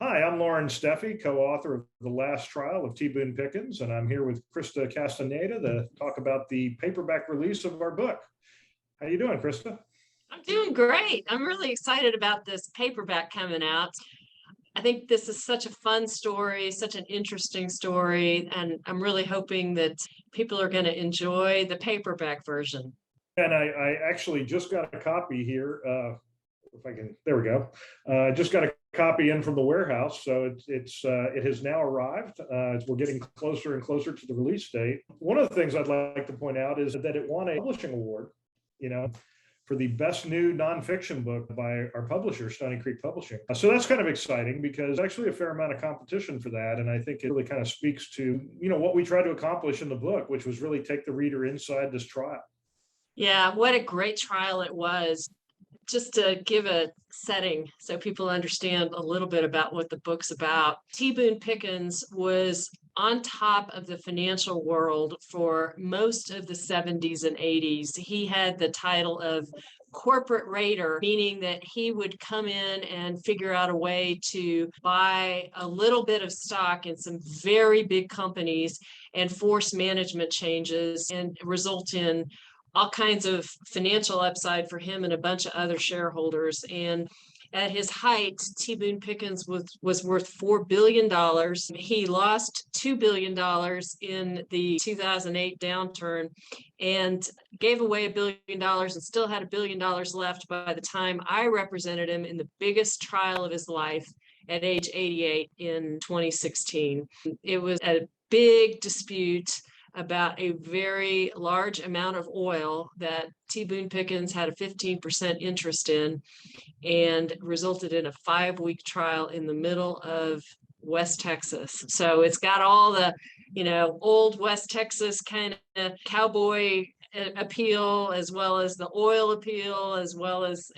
Hi, I'm Loren Steffy, co-author of The Last Trial of T. Boone Pickens, and I'm here with Chrysta Castaneda to talk about the paperback release of our book. How you doing, Chrysta? I'm doing great. I'm really excited about this paperback coming out. I think this is such a fun story, such an interesting story, and I'm really hoping that people are going to enjoy the paperback version. And I actually just got a copy here. If I can, there we go. Just got a copy in from the warehouse, so it has now arrived. We're getting closer and closer to the release date. One of the things I'd like to point out is that it won a publishing award, you know, for the best new nonfiction book by our publisher, Stony Creek Publishing. So that's kind of exciting because actually a fair amount of competition for that, and I think it really kind of speaks to what we tried to accomplish in the book, which was really take the reader inside this trial. Yeah, what a great trial it was. Just to give a setting so people understand a little bit about what the book's about, T. Boone Pickens was on top of the financial world for most of the 70s and 80s. He had the title of corporate raider, meaning that he would come in and figure out a way to buy a little bit of stock in some very big companies and force management changes and result in all kinds of financial upside for him and a bunch of other shareholders. And at his height, T. Boone Pickens was worth $4 billion. He lost $2 billion in the 2008 downturn and gave away $1 billion and still had $1 billion left by the time I represented him in the biggest trial of his life at age 88 in 2016. It was a big dispute about a very large amount of oil that T. Boone Pickens had a 15% interest in, and resulted in a 5-week trial in the middle of West Texas. So it's got all the, old West Texas kind of cowboy appeal, as well as the oil appeal, as well as,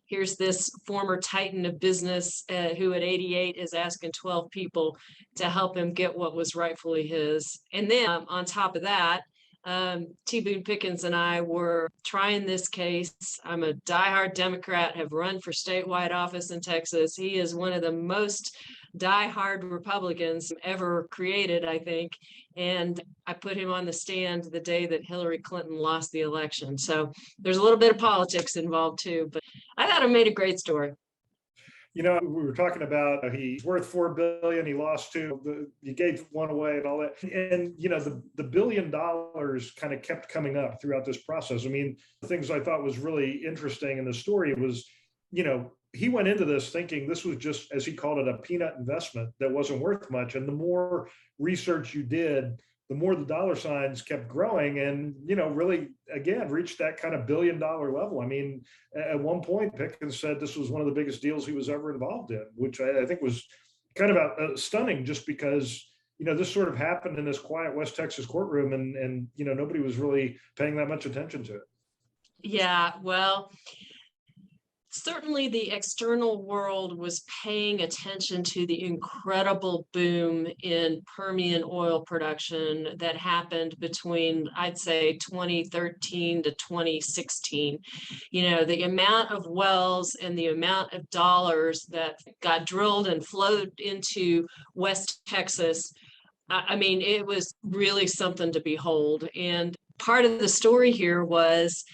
here's this former titan of business who at 88 is asking 12 people to help him get what was rightfully his. And then on top of that, T. Boone Pickens and I were trying this case. I'm a diehard Democrat, have run for statewide office in Texas. He is one of the most diehard Republicans ever created, I think. And I put him on the stand the day that Hillary Clinton lost the election. So there's a little bit of politics involved too, but I thought it made a great story. We were talking about he's worth $4 billion. He lost two. He gave one away and all that. And the $1 billion kind of kept coming up throughout this process. I mean, the things I thought was really interesting in the story was, he went into this thinking this was just, as he called it, a peanut investment that wasn't worth much. And the more research you did, the more the dollar signs kept growing and, really, again, reached that kind of $1 billion level. I mean, at one point, Pickens said this was one of the biggest deals he was ever involved in, which I think was kind of stunning just because, this sort of happened in this quiet West Texas courtroom and nobody was really paying that much attention to it. Yeah, well, certainly the external world was paying attention to the incredible boom in Permian oil production that happened between, I'd say, 2013 to 2016. The amount of wells and the amount of dollars that got drilled and flowed into West Texas. I mean, it was really something to behold. And part of the story here was,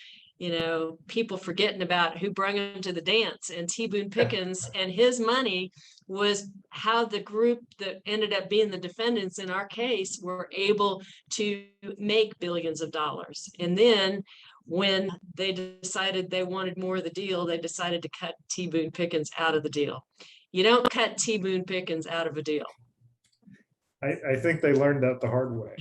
people forgetting about who brought him to the dance. And T. Boone Pickens and his money was how the group that ended up being the defendants in our case were able to make billions of dollars. And then when they decided they wanted more of the deal, they decided to cut T. Boone Pickens out of the deal. You don't cut T. Boone Pickens out of a deal. I think they learned that the hard way.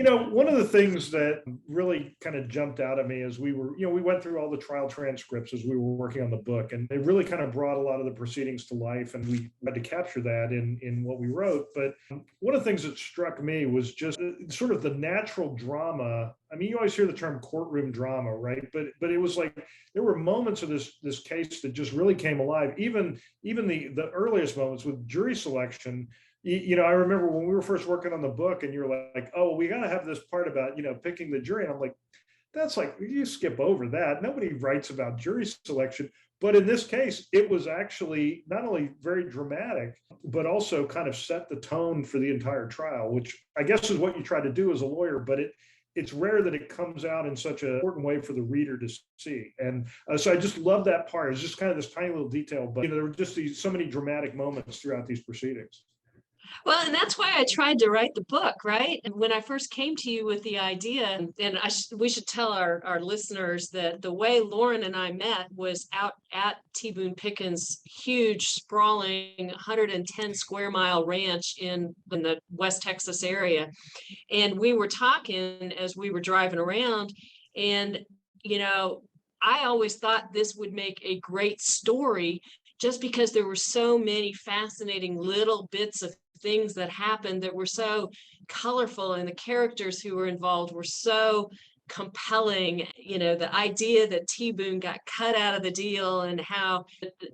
One of the things that really kind of jumped out at me as we went through all the trial transcripts as we were working on the book, and they really kind of brought a lot of the proceedings to life, and we had to capture that in what we wrote. But one of the things that struck me was just sort of the natural drama. I mean, you always hear the term courtroom drama, right? But it was like there were moments of this case that just really came alive. Even the earliest moments with jury selection. I remember when we were first working on the book and you're like, oh, we got to have this part about, picking the jury. And I'm like, that's like, you skip over that. Nobody writes about jury selection. But in this case, it was actually not only very dramatic, but also kind of set the tone for the entire trial, which I guess is what you try to do as a lawyer, but it's rare that it comes out in such an important way for the reader to see. And so I just love that part. It's just kind of this tiny little detail, but there were just so many dramatic moments throughout these proceedings. Well, and that's why I tried to write the book, right? And when I first came to you with the idea, and we should tell our listeners that the way Loren and I met was out at T. Boone Pickens' huge, sprawling 110 square mile ranch in the West Texas area. And we were talking as we were driving around, and, I always thought this would make a great story just because there were so many fascinating little bits of things that happened that were so colorful, and the characters who were involved were so compelling. The idea that T. Boone got cut out of the deal, and how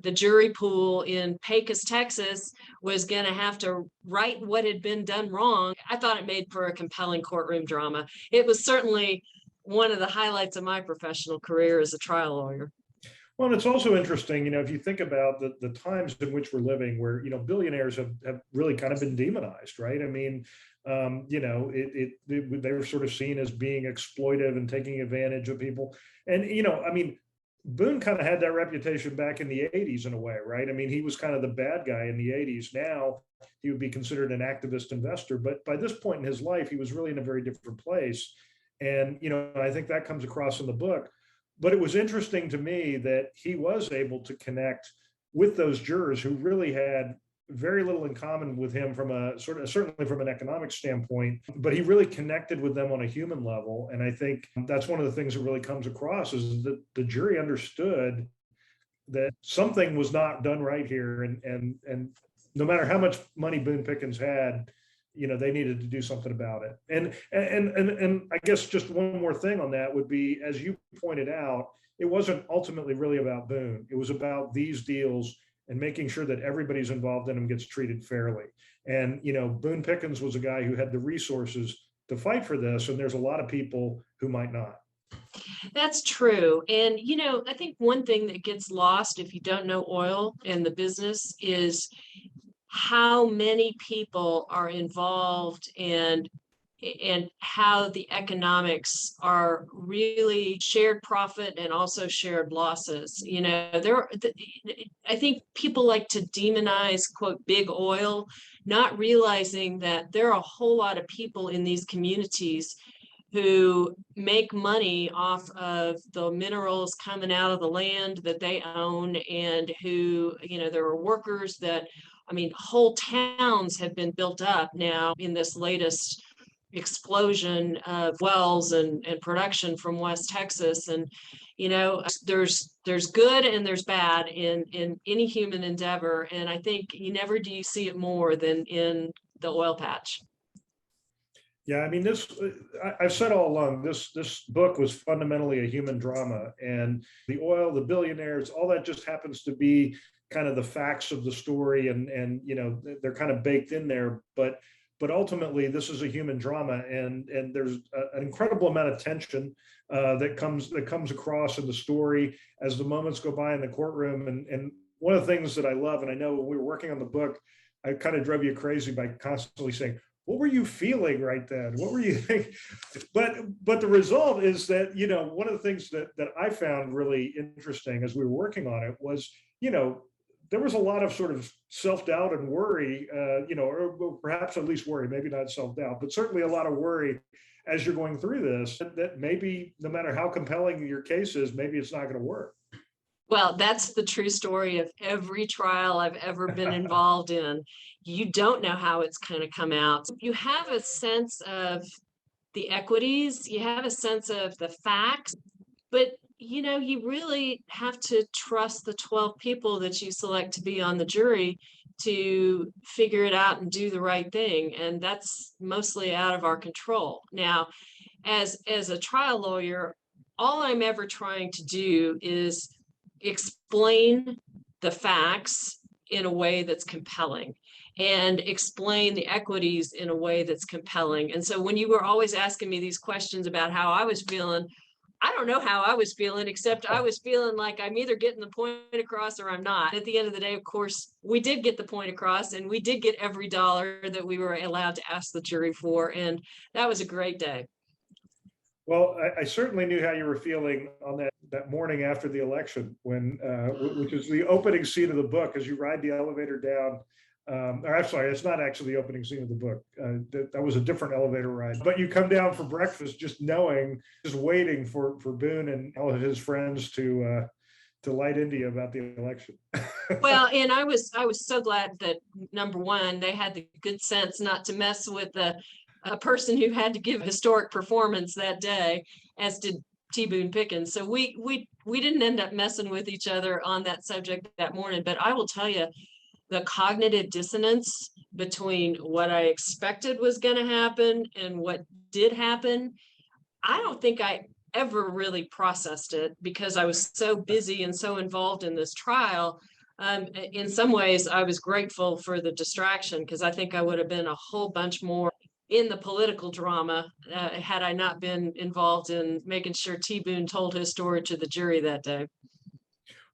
the jury pool in Pecos, Texas was going to have to right what had been done wrong. I thought it made for a compelling courtroom drama. It was certainly one of the highlights of my professional career as a trial lawyer. Well, and it's also interesting, if you think about the times in which we're living, where, billionaires have really kind of been demonized, right? I mean, they were sort of seen as being exploitive and taking advantage of people. And, I mean, Boone kind of had that reputation back in the 80s in a way, right? I mean, he was kind of the bad guy in the 80s. Now he would be considered an activist investor. But by this point in his life, he was really in a very different place. And, I think that comes across in the book. But it was interesting to me that he was able to connect with those jurors who really had very little in common with him from certainly from an economic standpoint, but he really connected with them on a human level. And I think that's one of the things that really comes across, is that the jury understood that something was not done right here. And no matter how much money Boone Pickens had, they needed to do something about it. And I guess just one more thing on that would be, as you pointed out, it wasn't ultimately really about Boone. It was about these deals and making sure that everybody's involved in them gets treated fairly. And, Boone Pickens was a guy who had the resources to fight for this, and there's a lot of people who might not. That's true. And, I think one thing that gets lost if you don't know oil and the business is how many people are involved, and how the economics are really shared profit and also shared losses. I think people like to demonize, quote, big oil, not realizing that there are a whole lot of people in these communities who make money off of the minerals coming out of the land that they own, and who, there are workers that, whole towns have been built up now in this latest explosion of wells and production from West Texas. And, there's good and there's bad in any human endeavor. And I think never do you see it more than in the oil patch. Yeah, I mean, I've said all along, this book was fundamentally a human drama, and the oil, the billionaires, all that just happens to be kind of the facts of the story, and they're kind of baked in there. But ultimately, this is a human drama, and there's an incredible amount of tension that comes across in the story as the moments go by in the courtroom. And one of the things that I love, and I know when we were working on the book, I kind of drove you crazy by constantly saying, what were you feeling right then? What were you thinking? But the result is that, one of the things that I found really interesting as we were working on it was, there was a lot of sort of self-doubt and worry, or perhaps at least worry, maybe not self-doubt, but certainly a lot of worry as you're going through this, that maybe no matter how compelling your case is, maybe it's not going to work. Well, that's the true story of every trial I've ever been involved in. You don't know how it's going to come out. You have a sense of the equities, you have a sense of the facts, but you really have to trust the 12 people that you select to be on the jury to figure it out and do the right thing. And that's mostly out of our control. Now, as a trial lawyer, all I'm ever trying to do is explain the facts in a way that's compelling, and explain the equities in a way that's compelling. And so when you were always asking me these questions about how I was feeling, I don't know how I was feeling, except I was feeling like I'm either getting the point across or I'm not. At the end of the day, of course, we did get the point across, and we did get every dollar that we were allowed to ask the jury for. And that was a great day. Well, I certainly knew how you were feeling on that morning after the election, which is the opening scene of the book, as you ride the elevator down. Or I'm sorry, it's not actually the opening scene of the book. That was a different elevator ride. But you come down for breakfast, just waiting for Boone and all of his friends to light into you about the election. Well, and I was so glad that, number one, they had the good sense not to mess with a person who had to give a historic performance that day, as did T. Boone Pickens. So we didn't end up messing with each other on that subject that morning. But I will tell you, the cognitive dissonance between what I expected was going to happen and what did happen, I don't think I ever really processed it, because I was so busy and so involved in this trial. In some ways, I was grateful for the distraction, because I think I would have been a whole bunch more in the political drama had I not been involved in making sure T. Boone told his story to the jury that day.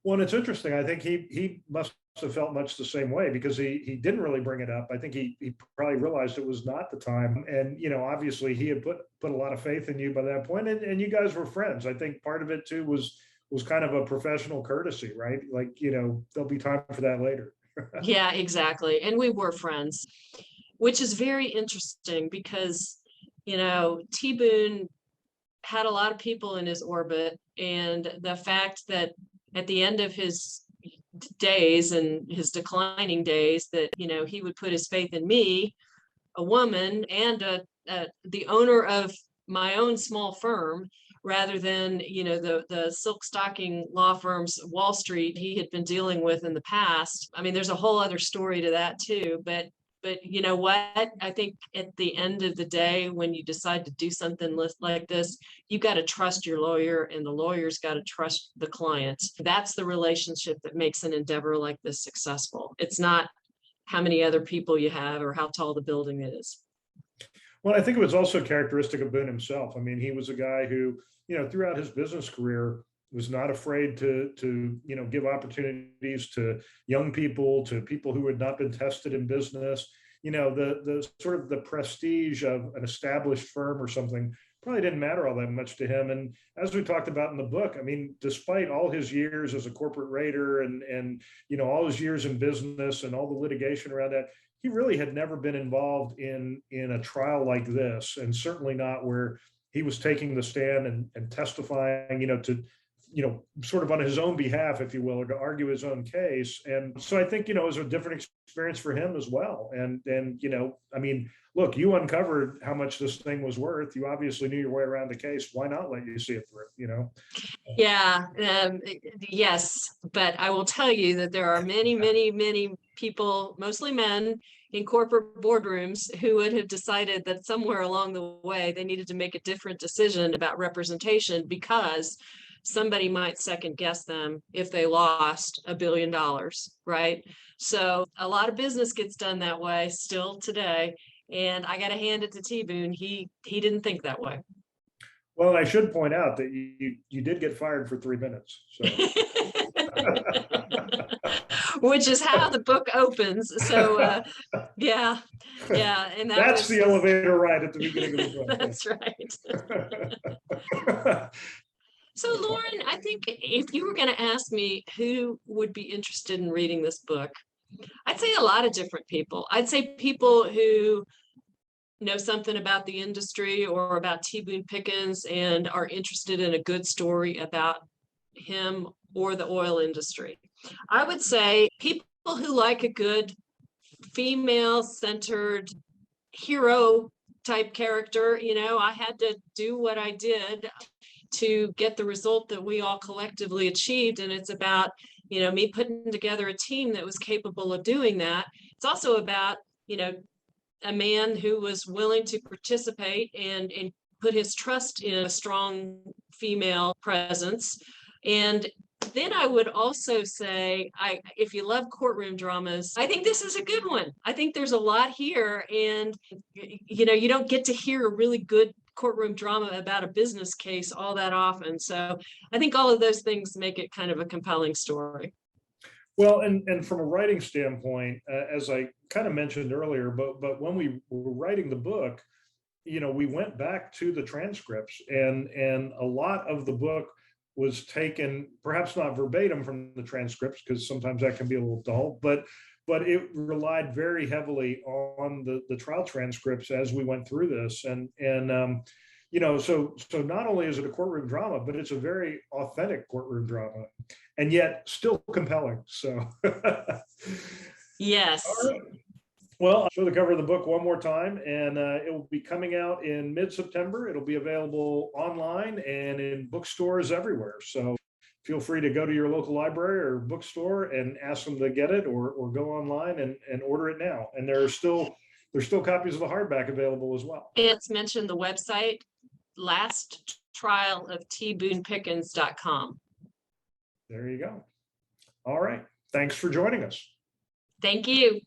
Well, and it's interesting. I think he must have felt much the same way, because he didn't really bring it up. I think he probably realized it was not the time. And, obviously he had put a lot of faith in you by that point, and you guys were friends. I think part of it too was kind of a professional courtesy, right? Like, there'll be time for that later. Yeah, exactly. And we were friends, which is very interesting, because, T. Boone had a lot of people in his orbit, and the fact that at the end of his days and his declining days, that he would put his faith in me, a woman, and the owner of my own small firm, rather than the silk stocking law firms, Wall Street, he had been dealing with in the past. I mean, there's a whole other story to that too, but you know what? I think at the end of the day, when you decide to do something like this, you got to trust your lawyer, and the lawyer's got to trust the client. That's the relationship that makes an endeavor like this successful. It's not how many other people you have or how tall the building is. Well, I think it was also characteristic of Boone himself. I mean, he was a guy who, throughout his business career, was not afraid to give opportunities to young people, to people who had not been tested in business. The sort of the prestige of an established firm or something probably didn't matter all that much to him. And as we talked about in the book, I mean, despite all his years as a corporate raider and all his years in business and all the litigation around that, he really had never been involved in a trial like this, and certainly not where he was taking the stand and testifying, to sort of on his own behalf, if you will, or to argue his own case. And so I think, it was a different experience for him as well. And I mean, look, you uncovered how much this thing was worth. You obviously knew your way around the case. Why not let you see it through, Yeah, yes. But I will tell you that there are many, many, many people, mostly men, in corporate boardrooms who would have decided that somewhere along the way they needed to make a different decision about representation, because somebody might second guess them if they lost $1 billion, right? So a lot of business gets done that way still today. And I got to hand it to T. Boone. He didn't think that way. Well, I should point out that you did get fired for 3 minutes. So. Which is how the book opens. So yeah. And that's the elevator ride at the beginning of the book. That's right. So Loren, I think if you were going to ask me who would be interested in reading this book, I'd say a lot of different people. I'd say people who know something about the industry or about T. Boone Pickens and are interested in a good story about him or the oil industry. I would say people who like a good female-centered hero type character. I had to do what I did to get the result that we all collectively achieved. And it's about, me putting together a team that was capable of doing that. It's also about, a man who was willing to participate and put his trust in a strong female presence. And then I would also say, if you love courtroom dramas, I think this is a good one. I think there's a lot here, and you don't get to hear a really good courtroom drama about a business case all that often. So I think all of those things make it kind of a compelling story. Well, and from a writing standpoint, as I kind of mentioned earlier, but when we were writing the book, we went back to the transcripts, and a lot of the book was taken, perhaps not verbatim from the transcripts, because sometimes that can be a little dull, but it relied very heavily on the trial transcripts as we went through this, so not only is it a courtroom drama, but it's a very authentic courtroom drama, and yet still compelling. So, yes. All right. Well, I'll show the cover of the book one more time, and it will be coming out in mid-September. It'll be available online and in bookstores everywhere. So feel free to go to your local library or bookstore and ask them to get it, or go online and order it now. And there's still copies of the hardback available as well. It's mentioned the website, lasttrialoftboonepickens.com. There you go. All right. Thanks for joining us. Thank you.